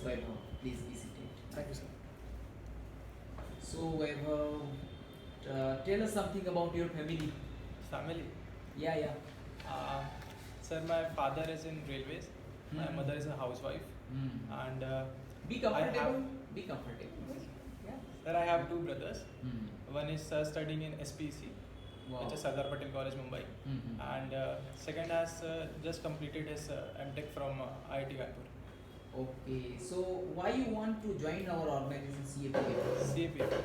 Vaibhav. Please be seated. Thank you, sir. So, Vaibhav, tell us something about your family. Family. Yeah, yeah. Uh, Sir, my father is in railways. My Hmm. mother is a housewife. Hmm. And Be I have, comfortable. Be comfortable. Yeah. sir, I have two brothers. Hmm. One is studying in SPC, Wow. which is Sardar Patel College, Mumbai. Hmm. And second has just completed his MTech from IIT Kanpur. Okay. So, why you want to join our organization CAPF? CAPF.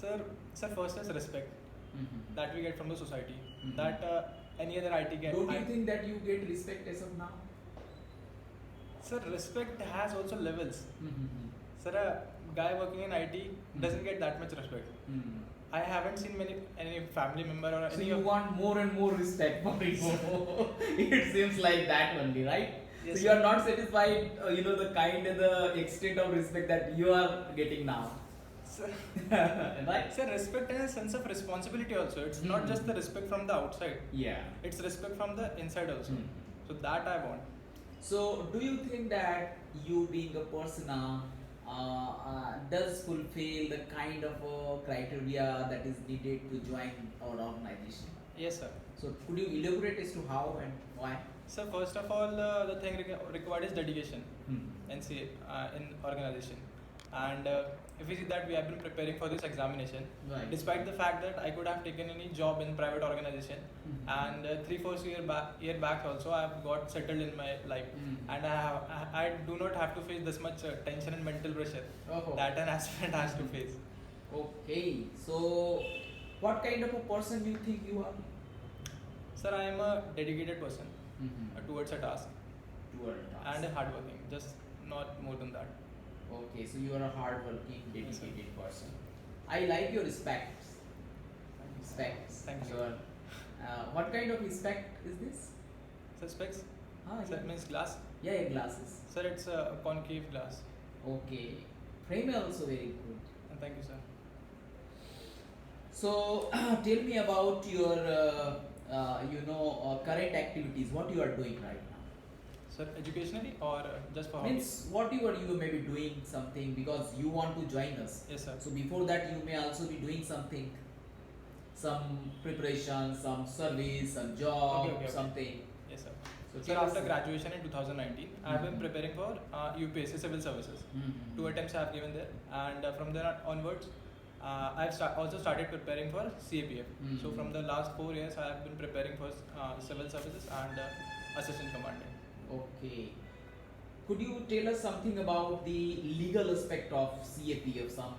Sir, first is respect Hmm. that we get from the society. Mhm. That any other IT get. Don't you think that you get respect as of now? Sir, respect has also levels. Hmm. Sir, a guy working in IT doesn't get that much respect. Hmm. I haven't seen any family member or So any you of. want more and more respect for people. It seems like that only, right? Yes, So you sir. are not satisfied, the kind and the extent of respect that you are getting now, Sir, right? sir, respect and a sense of responsibility also. It's not just the respect from the outside. Yeah. It's respect from the inside also. Hmm. So that I want. So do you think that you being a persona does fulfill the kind of criteria that is needed to join our organization? Yes, sir. So could you elaborate as to how and why? So first of all, the thing required is dedication Hmm. in organization. And if we see that we have been preparing for this examination, Right. despite the fact that I could have taken any job in private organization, Mhm. and 3-4 year back also I have got settled in my life, Mhm. and I do not have to face this much tension and mental pressure Oh. that an aspirant has to face. Okay, so what kind of a person do you think you are? Sir, I am a dedicated person towards a task Toward task. and hardworking, just not more than that. Okay, so you are a hardworking, Yes, sir. dedicated person. I like your respect. Respect. Thank you. What kind of respect is this? Sir, specs? Sir, Yeah. means glass? Yeah, glasses. Sir, it's a concave glass. Okay. Frame also very good. And thank you, sir. So tell me about your, current activities. What you are doing right now? Sir, educationally or just for Means what you may be doing something because you want to join us. Yes, sir. So before that you may also be doing something, some preparation, some service, some job, Okay. something. Yes, sir. So Sir, tell us, after sir. graduation in 2019, I have been preparing for UPSC Civil Services. Mhm. 2 attempts I have given there, and from there onwards, I have also started preparing for CAPF. So from the last 4 years, I have been preparing for Civil Services and Assistant Commandant. Okay. Could you tell us something about the legal aspect of CAPF? Some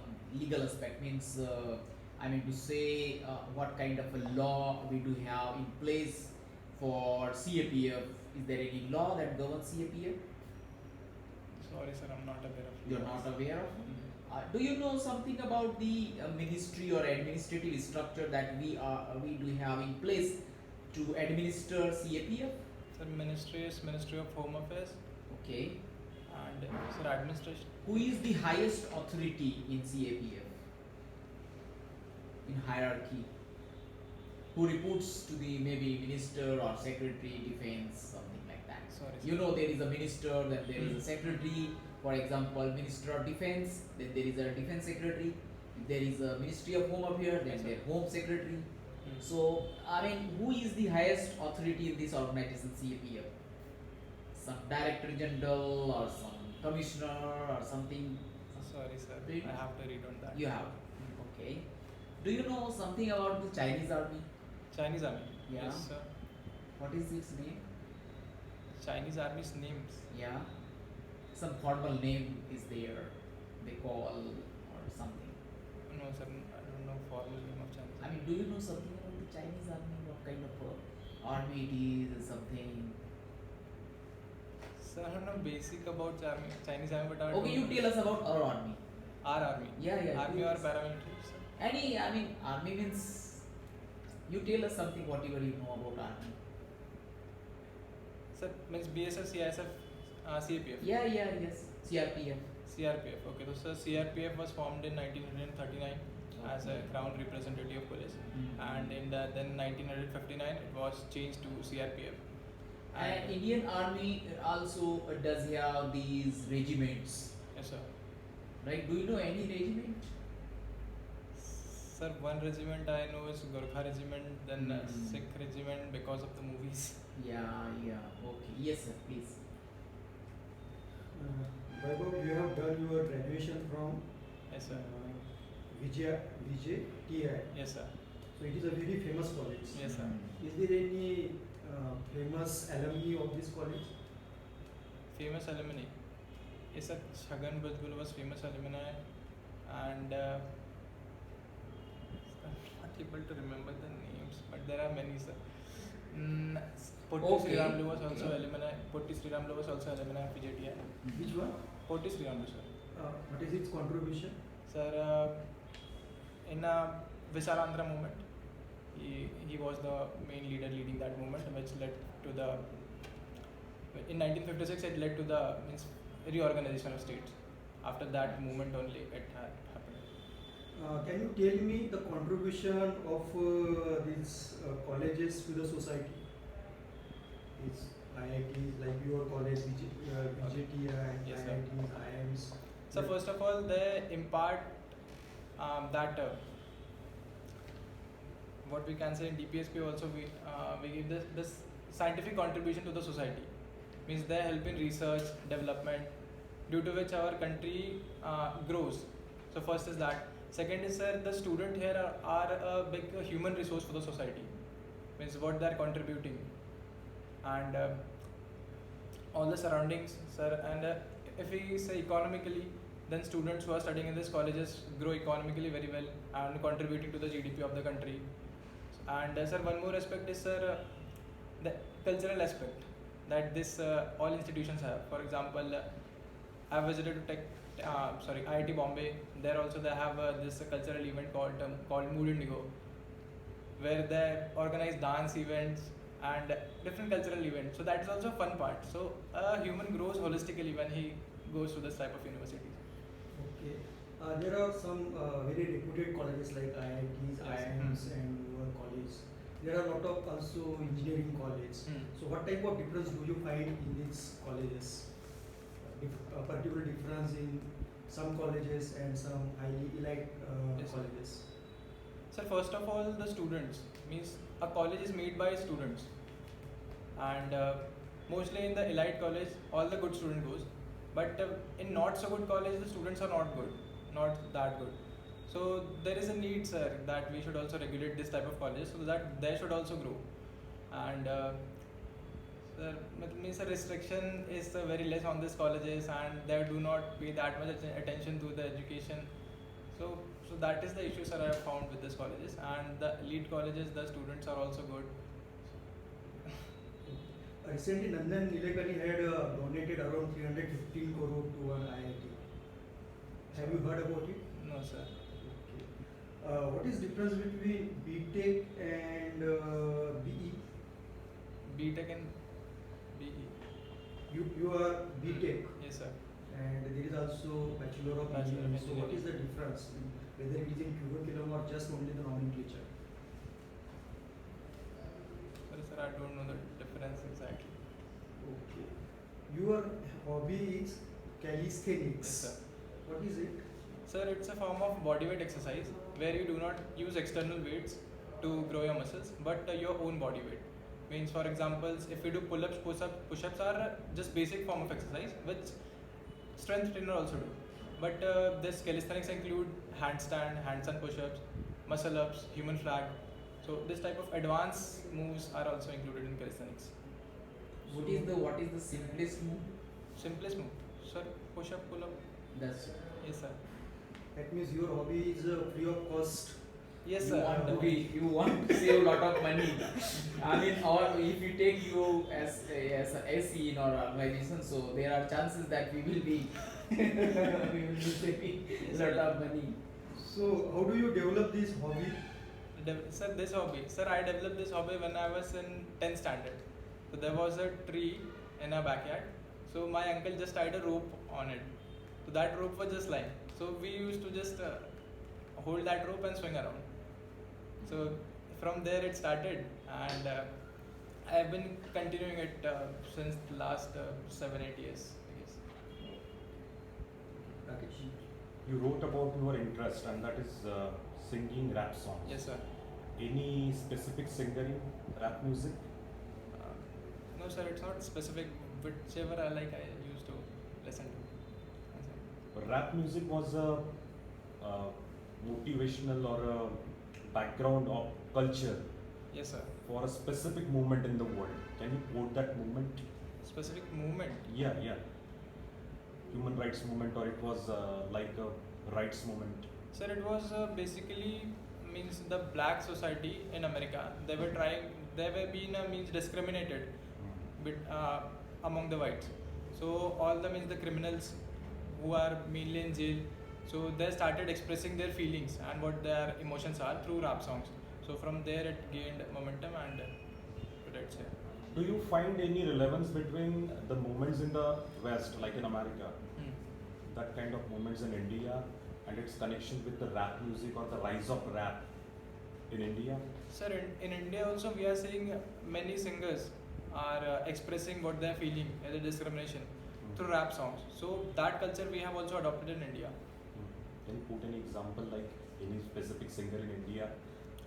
legal aspect means, to say what kind of a law we do have in place for CAPF. Is there any law that governs CAPF? Sorry, sir, I'm not aware of. You're not aware of? Mhm. Do you know something about the ministry or administrative structure that we do have in place to administer CAPF? Sir, Ministry is Ministry of Home Affairs, Okay. and sir, administration. Who is the highest authority in CAPF? In hierarchy? Who reports to the maybe minister or secretary, defense, something like that? Sorry, sir. You know there is a minister, then there is a secretary. For example, Minister of Defense, then there is a defense secretary. There is a Ministry of Home Affairs, then Yes, sir. there Home Secretary. Hmm. So, who is the highest authority in this organization, CAPF? Some Director General or some Commissioner or something? Sorry, sir, Do you- I have to read on that. You have. Okay. Do you know something about the Chinese army? Chinese Army. Yeah. Yes, sir. What is its name? Chinese Army's names. Yeah. Some formal name is there. They call or something. No, sir, I don't know formal name of Chinese. Do you know something about the Chinese army? What kind of army it is or something? Sir, I don't know basic about Chinese Army, but I Okay, you don't tell us about our army. Our army. Yeah. Army tell or us. paramilitary, sir. Army means, you tell us something whatever you know about army. Sir, means BSF, CISF, CAPF. Yes. CRPF. CRPF. Okay, so sir, CRPF was formed in 1939 as a Crown Representative Police, Mm. and in then 1959 it was changed to CRPF. And Indian Army also does have these regiments, yes, sir. right? Do you know any regiment? Sir, one regiment I know is Gorkha regiment, then Hmm. Sikh regiment because of the movies. Yeah, yeah. Okay. Yes, sir. Please. Vaibhav, you have done your graduation from Yes, sir. Vijay TI. Yes, sir. So it is a very famous college. Yes, sir. Hmm. Is there any famous alumni of this college? Famous alumni. Yes, sir. Shagan Bhujbul was famous alumni, and I'm not able to remember the names, but there are many, sir. Potti Okay. Sriramlu was also Okay. alumni. Potti Sriramlu was also alumni of VJTI. Which one? Potti Sriramlu, sir. What is its contribution? Sir, in Visarandhra movement, he was the main leader leading that movement, which led to the in 1956 it led to the reorganization of states. After that movement only it had happened. Can you tell me the contribution of these colleges to the society? It's IITs like your college, VJTI, Yes, sir. IITs, IIMs. So first of all, they impart that what we can say in DPSP also we give this scientific contribution to the society. Means they help in research development, due to which our country grows. So first is that. Second is, sir, the student here are a big human resource for the society. Means what they are contributing, and all the surroundings, sir. And if we say economically, then students who are studying in these colleges grow economically very well and contributing to the GDP of the country. And sir, one more aspect is, sir, the cultural aspect that this all institutions have. For example, I visited IIT Bombay. There also they have this cultural event called Mood Indigo, where they organize dance events and different cultural events. So that is also a fun part. So a human grows holistically when he goes to this type of university. Okay. There are some very reputed colleges like IITs, Yes. IIMs, and your college. There are a lot of also engineering colleges. So, what type of difference do you find in these colleges? A particular difference in some colleges and some highly elite Yes, sir. colleges. So first of all, the students, means a college is made by students, and mostly in the elite college, all the good student goes, but in not so good college, the students are not good, not that good. So there is a need, sir, that we should also regulate this type of colleges so that they should also grow, and sir, means the restriction is very less on these colleges, and they do not pay that much attention to the education. So that is the issue, sir, I have found with these colleges. And the elite colleges, the students are also good. Recently, Nandan Nilekani had donated around 315 crore to one IIT. Have you heard about it? No, sir. Okay. What is difference between BTech and BE? BTech and BE. You are BTech. Yes, sir. And there is also Bachelor of Bachelor of Engineering. So what Engineering. is the difference? Whether it is in curriculum or just only the nomenclature? Sorry, sir, I don't know the difference exactly. Okay. Your hobby is calisthenics. Yes, sir. What is it? Sir, it's a form of bodyweight exercise where you do not use external weights to grow your muscles, but your own body weight. Means, for example, if we do pull-ups, push-ups are just basic form of exercise, which strength trainer also do. But this calisthenics include handstand, handstand push-ups, muscle-ups, human flag. So this type of advanced moves are also included in calisthenics. What is the simplest move? Simplest move, sir, push-up, pull-up. That's Yes, sir. That means your hobby is free of cost. Yes, you sir. you want to save a lot of money. I mean, or if you take you as a SE in our organization, so there are chances that we will be we will be saving a lot of money. So how do you develop this hobby? Sir, this hobby. Sir, I developed this hobby when I was in 10th standard. So there was a tree in our backyard. So my uncle just tied a rope on it. So that rope was just lying. So we used to just hold that rope and swing around. So from there it started, and I've been continuing it since the last 7-8 years, I guess. Rakesh. You wrote about your interest, and that is singing rap songs. Yes, sir. Any specific singer in rap music? No, sir, it's not specific. Whichever I like, I used to listen to. Yes, sir. But rap music was a motivational or a background of culture Yes, sir. for a specific movement in the world. Can you quote that movement? Specific movement. Yeah, yeah. Human rights movement, or it was like a rights movement. Sir, it was basically means the black society in America. They were being means discriminated bit, among the whites. So all the means the criminals who are mainly in jail, so they started expressing their feelings and what their emotions are through rap songs. So from there it gained momentum and let's say. Do you find any relevance between the movements in the West, like in America, that kind of movements in India, and its connection with the rap music or the rise of rap in India? Sir, in India also we are seeing many singers are expressing what they are feeling as a discrimination through rap songs. So that culture we have also adopted in India. Can you put any example, like any specific singer in India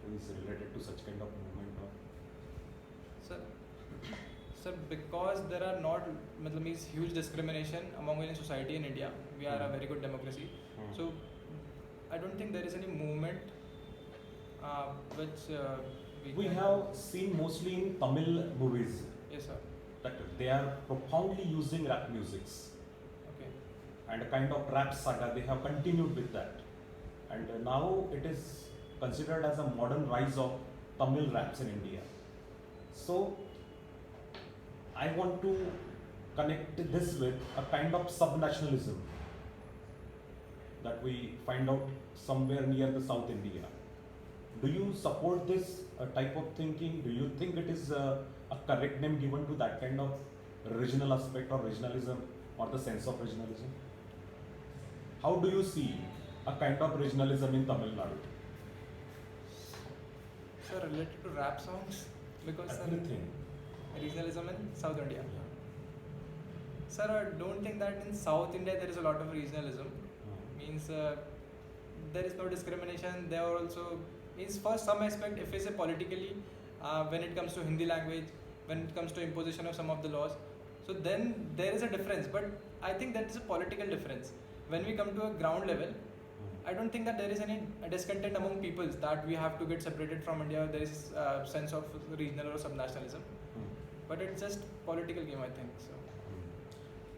who is related to such kind of movement? Or? Sir, because there are not means huge discrimination among in society in India, we are a very good democracy. So I don't think there is any movement which We can. have seen mostly in Tamil movies Yes, sir. that they are profoundly using rap musics, Okay. and a kind of rap saga they have continued with that, and now it is considered as a modern rise of Tamil raps in India. So I want to connect this with a kind of subnationalism that we find out somewhere near the South India. Do you support this type of thinking? Do you think it is a correct name given to that kind of regional aspect or regionalism or the sense of regionalism? How do you see a kind of regionalism in Tamil Nadu? Sir, related to rap songs, because sir, Everything. regionalism in South India. Sir, I don't think that in South India there is a lot of regionalism. Means there is no discrimination. There are also means for some aspect, if we say politically, when it comes to Hindi language, when it comes to imposition of some of the laws, so then there is a difference. But I think that is a political difference. When we come to a ground level, I don't think that there is any discontent among peoples that we have to get separated from India. There is a sense of regional or subnationalism, but it's just political game, I think. So.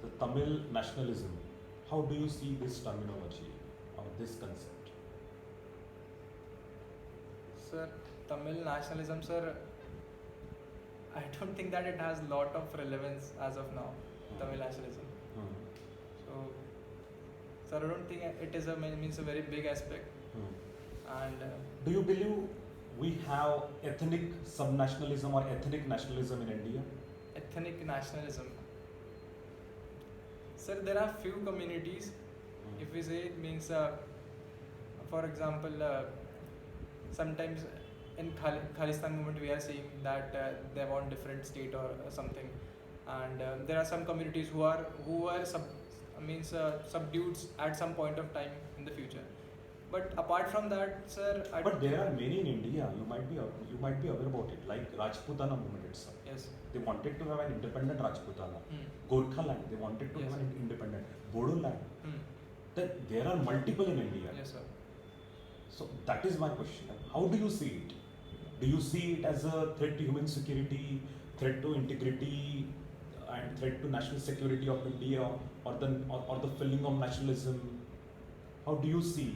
The Tamil nationalism, how do you see this terminology or this concept? Sir, Tamil nationalism, sir, I don't think that it has a lot of relevance as of now, Tamil nationalism. So, sir, I don't think it is means a very big aspect. And Do you believe we have ethnic subnationalism or ethnic nationalism in India? ethnic nationalism. Sir, there are few communities, if we say it means, for example, sometimes in Khalistan movement we are seeing that they want different state or something, and there are some communities who are subdued at some point of time in the future. But apart from that, sir, But there are many in India. You might be aware about it, like Rajputana movement itself. yes, They wanted to have an independent Rajputana. Hmm. Gorkha land, they wanted to Yes. have an independent Bodo land. Hmm. That there are multiple in India. yes, sir. So that is my question. How do you see it? Do you see it as a threat to human security, threat to integrity, and threat to national security of India, or the feeling of nationalism? How do you see?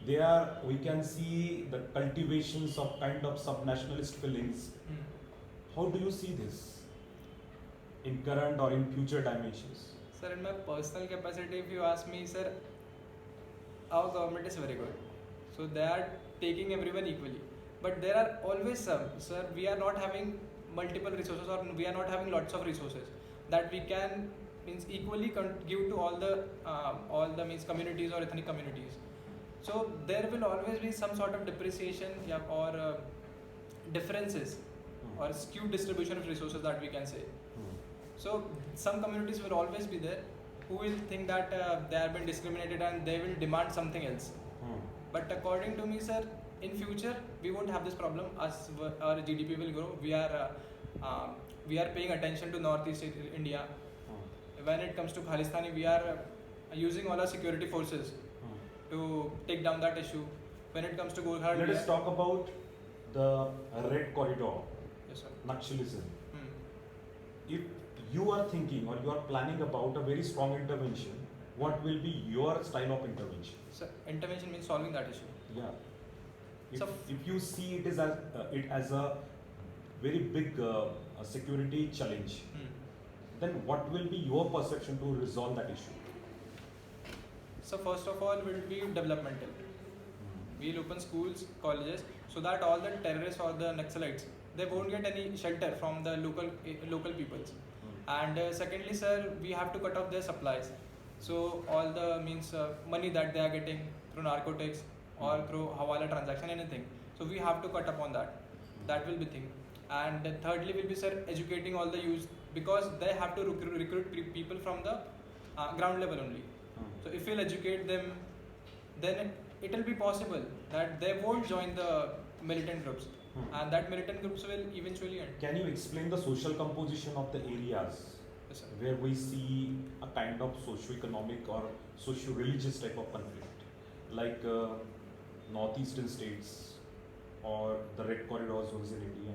We can see the cultivations of kind of subnationalist feelings. Hmm. How do you see this in current or in future dimensions? Sir, in my personal capacity, if you ask me, sir, our government is very good. So they are taking everyone equally. But there are always some, sir, we are not having multiple resources, or we are not having lots of resources that we can means equally give to all the means communities or ethnic communities. So there will always be some sort of depreciation or differences or skewed distribution of resources that we can say. Hmm. So some communities will always be there who will think that they have been discriminated and they will demand something else. Hmm. But according to me, sir, in future we won't have this problem. As our GDP will grow, we are paying attention to Northeast India. Hmm. When it comes to Khalistani, we are using all our security forces Hmm. to take down that issue. When it comes to Golghat, Let us talk about the Red Corridor, Yes, sir. Naxalism. Hmm. If you are thinking or you are planning about a very strong intervention, what will be your style of intervention? So intervention means solving that issue. Yeah. If, So- if you see it as a very big a security challenge, Hmm. then what will be your perception to resolve that issue? So first of all, will be developmental. We'll open schools, colleges, so that all the terrorists or the Naxalites, they won't get any shelter from the local peoples. And secondly, sir, we have to cut off their supplies. So all the money that they are getting through narcotics or through hawala transaction, anything. So we have to cut upon that. That will be thing. And thirdly, will be, sir, educating all the youth, because they have to recruit people from the ground level only. So if we'll educate them, then it will be possible that they won't join the militant groups, and that militant groups will eventually end. Can you explain the social composition of the areas Yes, sir. where we see a kind of socio-economic or socio-religious type of conflict, like northeastern states or the Red Corridor zones in India?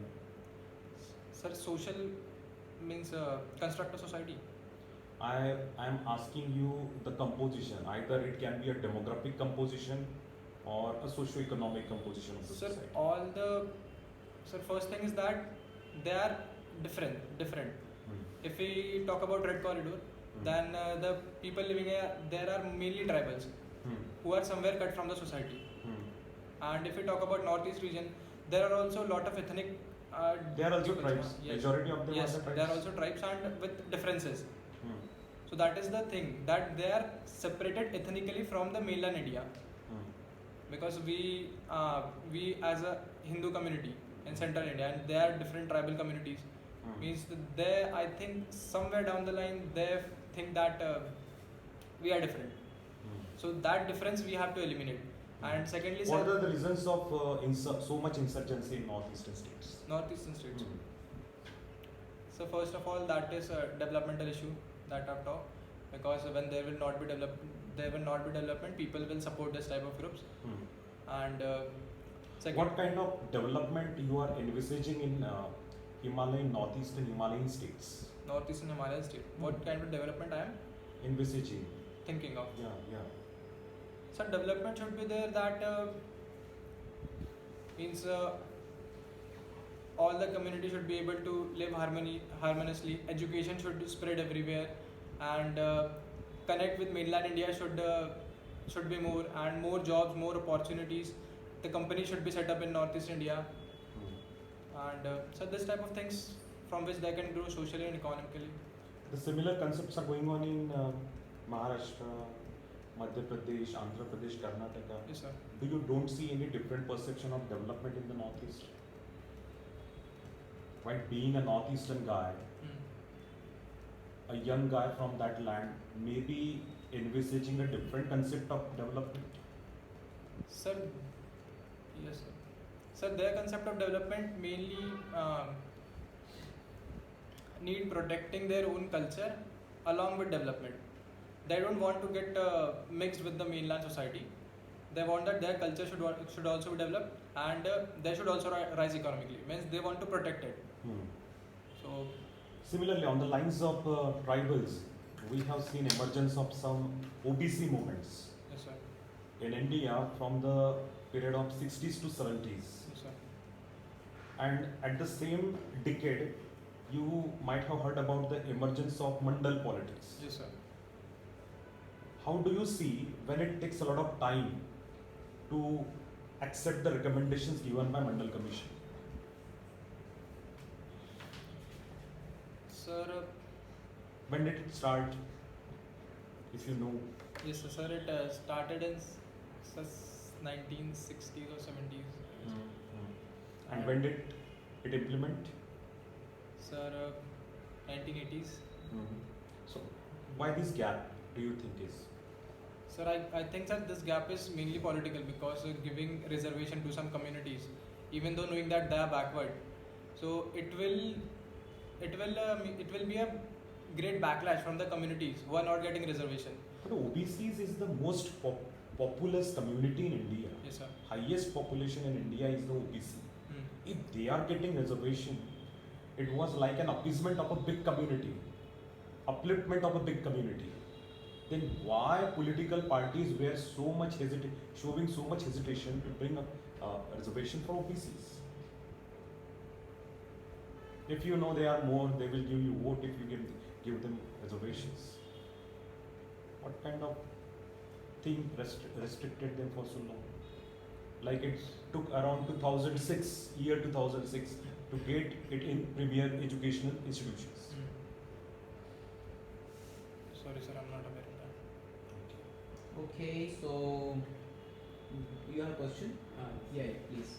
Sir, social means construct a society. I am asking you the composition. Either it can be a demographic composition or a socio-economic composition of the Sir, society. first thing is that they are different. Hmm. If we talk about Red Corridor, then the people living here, there are mainly tribals Hmm. who are somewhere cut from the society. Hmm. And if we talk about Northeast region, there are also a lot of ethnic. They are also peoples, tribes. Yes. Majority of them Yes, are the tribes. they are also tribes and with differences. Hmm. So that is the thing, that they are separated ethnically from the mainland India, Hmm. because we as a Hindu community in central India, and they are different tribal communities. Hmm. Means that they, I think somewhere down the line they think that we are different. Hmm. So that difference we have to eliminate. And secondly, What sir, are the reasons of so much insurgency in northeastern states? northeastern states. Hmm. So first of all, that is a developmental issue that I've talked, because when there will not be development, people will support this type of groups. Hmm. And second, What kind of development you are envisaging in Himalayan, northeastern Himalayan states? northeastern Himalayan state, what kind of development I am Envisaging. thinking of? Yeah. So development should be there, that means all the community should be able to live harmoniously. Education should spread everywhere, and connect with mainland India should be more, and more jobs, more opportunities. The company should be set up in Northeast India, Hmm. and so this type of things from which they can grow socially and economically. The similar concepts are going on in Maharashtra, Madhya Pradesh, Andhra Pradesh, Karnataka. Yes, sir. You don't see any different perception of development in the northeast? While being a northeastern guy, Hmm. a young guy from that land may be envisaging a different concept of development. Sir, yes, sir. Sir, their concept of development mainly need protecting their own culture along with development. They don't want to get mixed with the mainland society. They want that their culture should also be developed, and they should also rise economically. Means they want to protect it. Hmm. So Similarly, on the lines of tribals, we have seen emergence of some OBC movements yes, sir. in India from the period of 60s to 70s. Yes, sir. And at the same decade, you might have heard about the emergence of mandal politics. Yes, sir. How do you see when it takes a lot of time to accept the recommendations given by Mandal Commission? Sir, When did it start? If you know. yes, sir. It started in 1960s or 70s. And when did it implement? Sir, 1980s. So why this gap do you think is? Sir, I think that this gap is mainly political because giving reservation to some communities, even though knowing that they are backward, so it will be a great backlash from the communities who are not getting reservation. But OBCs is the most populous community in India. Yes, sir. Highest population in India is the OBC. If they are getting reservation, it was like an appeasement of a big community, upliftment of a big community. Then why political parties were showing so much hesitation to bring a reservation for OBCs? If you know they are more, they will give you vote if you give them reservations. What kind of thing restricted them for so long? Like it took around 2006 to get it in premier educational institutions. Sorry, sir, I'm not aware of that. Okay, so you have a question? Yeah, please.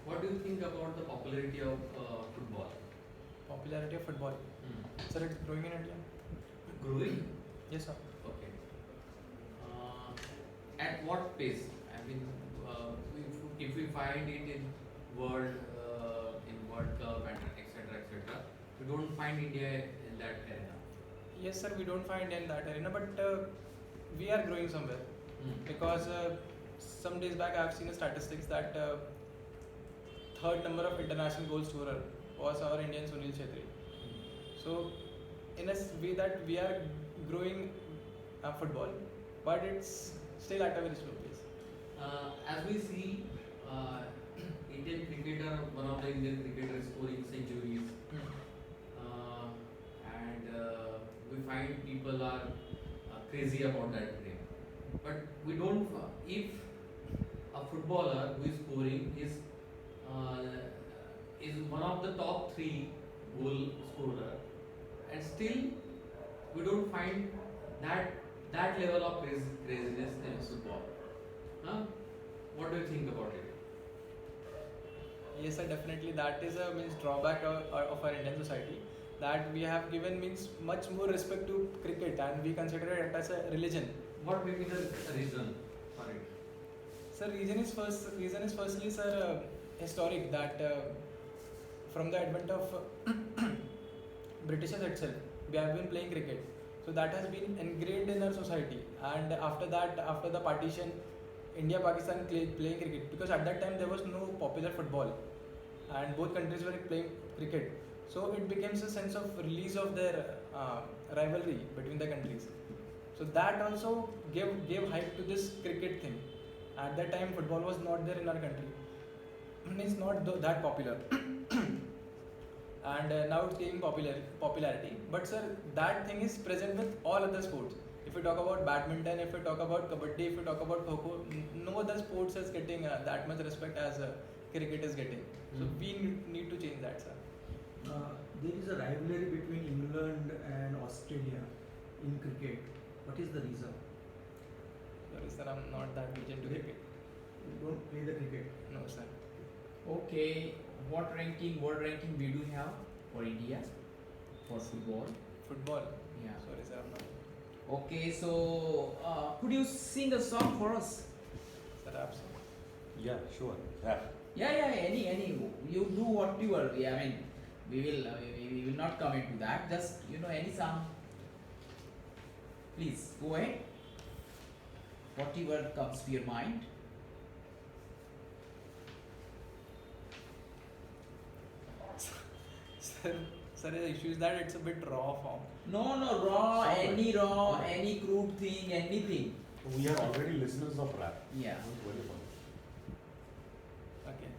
What do you think about the popularity of football? Popularity of football. Sir, it's growing in India. Growing? Yes, sir. Okay. At what pace? I mean, if we find it in World Cup and etc., we don't find India in that arena. Yes, sir, we don't find in that arena, but we are growing somewhere. Because some days back I have seen a statistics that third number of international goal scorer was our Indian Sunil Chhetri. So in a way that we are growing football, but it's still at a very slow pace. As we see, Indian cricketer, one of the Indian cricketers scoring centuries, and we find people are crazy about that game. But we don't. If a footballer who is scoring is one of the top 3 goal scorer, and still we don't find that level of craziness in football. Huh? What do you think about it? Yes, sir, definitely that is a means drawback of our Indian society, that we have given means much more respect to cricket and we consider it as a religion. What may be the reason for it? Sir, reason is firstly, sir, historic, that from the advent of Britishers itself, we have been playing cricket. So that has been ingrained in our society. And after that, after the partition, India Pakistan playing cricket, because at that time there was no popular football, and both countries were playing cricket. So it becomes a sense of release of their rivalry between the countries. So that also gave hype to this cricket thing. At that time, football was not there in our country. It's not that popular. And now it's gaining popularity. But sir, that thing is present with all other sports. If we talk about badminton, if we talk about kabaddi, if we talk about kho-kho, no other sports is getting that much respect as cricket is getting. So we need to change that, sir. There is a rivalry between England and Australia in cricket. What is the reason? Sorry, sir, I'm not that much into cricket. You don't play the cricket. No, sir. Okay, what world ranking we do have for India for football? Football? Yeah. Sorry, sir, I'm not. Okay, so could you sing a song for us? Sir, absolutely. Yeah, sure. Rap. Yeah, any. You do what you are. I mean, we will not come into that. Just any song. Please go ahead. Whatever comes to your mind. Sir, the issue is that it's a bit raw form. No, raw, any crude thing, anything. We are already listeners of rap. Yeah. Don't worry about it. Okay.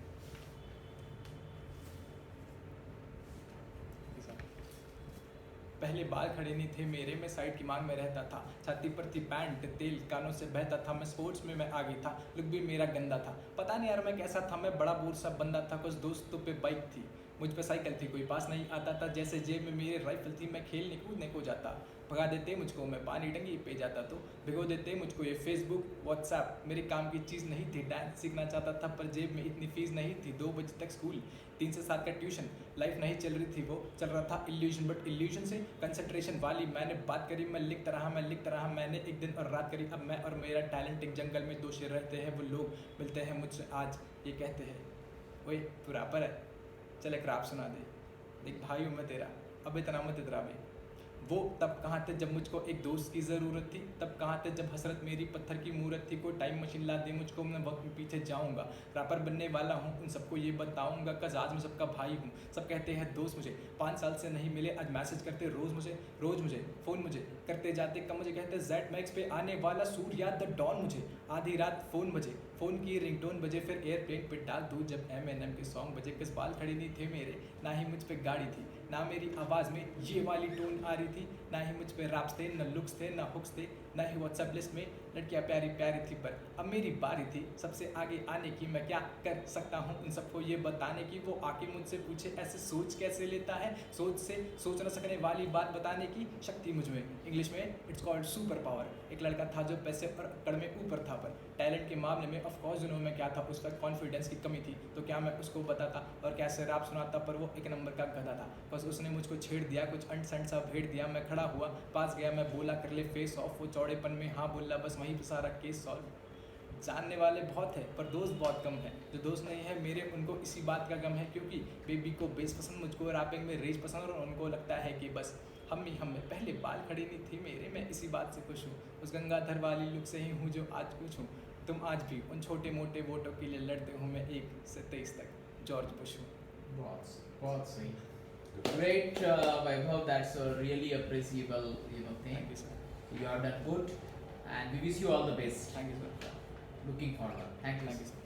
पहले बाल खड़े नहीं थे मेरे, मैं side की मांग में रहता था, छाती पर थी पैंट, तेल कानों से बहता था, मैं स्पोर्ट्स में मैं आगे था, लुक भी मेरा गंदा था, पता नहीं यार मैं कैसा था, मैं बड़ा बूढ़ सा बंदा था, कुछ दोस्तों पे बाइक थी, मुझ पे साइकिल थी कोई पास नहीं आता था, जैसे जेब में मेरे राइफल थी मैं खेलने कूदने को जाता, भगा देते मुझको मैं पानी टंकी पे जाता तो, भिगो देते मुझको ये फेसबुक व्हाट्सएप, मेरे काम की चीज़ नहीं थी। डांस सीखना चाहता था पर जेब में इतनी फीस नहीं थी, 2 बजे तक स्कूल 3 से 7 का ट्यूशन, लाइफ नहीं चल रही थी वो चल रहा था इल्यूजन, बट इल्यूजन से कंसंट्रेशन वाली मैंने बात करी, मैं लिखता रहा मैंने एक दिन और रात करी। अब मैं और मेरा टैलेंट एक जंगल में 2 शेर रहते हैं, वो लोग मिलते हैं मुझसे आज ये कहते हैं ओए तू रैपर है चल एक रैप सुना दे, देख भाई हूँ मैं तेरा अब इतना मत इतरा बे। वो तब कहाँ थे जब मुझको एक दोस्त की ज़रूरत थी, तब कहाँ थे जब हसरत मेरी पत्थर की मूरत थी, कोई टाइम मशीन ला दे मुझको मैं वक्त में पीछे जाऊँगा, रैपर बनने वाला हूँ उन सबको ये बताऊँगा, कज आज मैं सबका भाई हूँ, सब कहते हैं दोस्त मुझे, 5 साल से नहीं मिले आज मैसेज करते रोज़ मुझे फ़ोन मुझे करते जाते कम, मुझे कहते जेड मैक्स पे आने वाला सूर्या द डॉन, मुझे आधी रात फ़ोन बजे, फ़ोन की रिंगटोन बजे, फिर एयरप्लेन पे डाल दूँ जब M&M के सॉन्ग बजे, किस बाल खड़े नहीं थे मेरे ना ही मुझ पे गाड़ी थी, ना मेरी आवाज़ में ये वाली टोन आ रही थी, ना ही मुझ पे रैप्स थे, ना लुक्स थे, ना हुक्स थे, ना ही व्हाट्सएप लिस्ट में लड़कियाँ प्यारी प्यारी थी, पर अब मेरी बारी थी सबसे आगे आने की, मैं क्या कर सकता हूँ उन सबको ये बताने की, वो आके मुझसे पूछे ऐसे सोच कैसे लेता है, सोच से सोच न सकने वाली बात बताने की शक्ति मुझ में, इंग्लिश में इट्स कॉल्ड सुपर पावर। एक लड़का था जो पैसे और अकड़ में ऊपर था, पर टैलेंट के मामले में ऑफ कोर्स जुनून में क्या था, उसका कॉन्फिडेंस की कमी थी, तो क्या मैं उसको बताता और कैसे रैप सुनाता, पर वो एक नंबर का गधा था, बस उसने मुझको छेड़ दिया, कुछ अंट संट सा भेड़ दिया, मैं खड़ा हुआ पास गया, मैं बोला कर ले फेस ऑफ, वो चौड़ेपन में हाँ बोला, बस वहीं पे सारा केस सॉल्व। जानने वाले बहुत हैं पर दोस्त बहुत कम है, जो दोस्त नहीं है मेरे उनको इसी बात का गम है, क्योंकि बेबी को बेस पसंद, मुझको रैपिंग में रेज पसंद, और उनको लगता है कि बस हम ही हम में पहले बाल खड़े नहीं थे मेरे, मैं इसी बात से खुश हूँ, उस गंगाधर वाली लुक से ही हूँ जो आज कुछ हूँ, तुम आज भी उन छोटे मोटे वोटों के लिए लड़ते हो, मैं 1 से 23 तक जॉर्ज बुश हूँ। बहुत सही। Great, Vaibhav. That's a really appreciable, thing. Thank you, sir. You have done good, and we wish you all the best. Thank you, sir. Looking forward. Thank you. Thank you, sir.